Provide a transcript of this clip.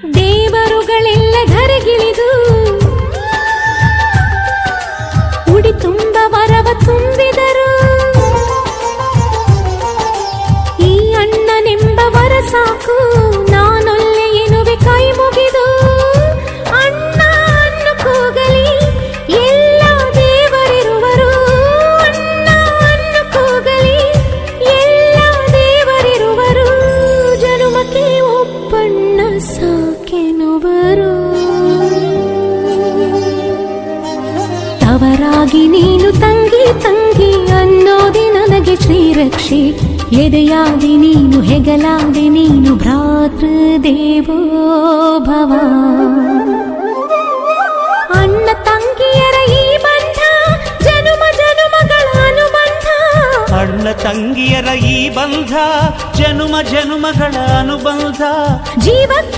ದೇವರುಗಳೆಲ್ಲ ಧರೆಗಿಳಿದು ಉಡಿ ತುಂಬ ವರವ ತುಂಬಿದರು. ಈ ಅಣ್ಣನೆಂಬ ವರ ಸಾಕು, ನಾನೊಲ್ಲೆ ಎನ್ನುವೆ ಕೈ ಮುಗಿದು. ಅಣ್ಣ ಅನ್ನು ಕೂಗಲಿ ಎಲ್ಲ ದೇವರಿರುವರು, ಅಣ್ಣ ಅನ್ನು ಕೂಗಲಿ ಎಲ್ಲ ದೇವರಿರುವರು. ಜನುಮಕ್ಕೆ ಒಬ್ಬಣ್ಣ ಸಾಕೆನುವರು. ತವರಾಗಿ ನೀನು ತಂಗಿ ತಂಗಿ ಅನ್ನೋದೆ ನನಗೆ ಶ್ರೀರಕ್ಷೆ. ಎದೆಯಾದಿ ನೀನು ಹೆಗಲಾದಿ ನೀನು ಭ್ರಾತೃದೇವೋ ಭವ. ಅಣ್ಣ ತಂಗಿಯರ ಈ ಬಂಧ ಜನುಮ ಜನುಮಗಳ ಅನುಬಂಧ. ಅಣ್ಣ ತಂಗಿಯರ ಈ ಬಂಧ ಜನುಮ ಜನುಮಗಳ ಅನುಬಂಧ. ಜೀವಕ್ಕೆ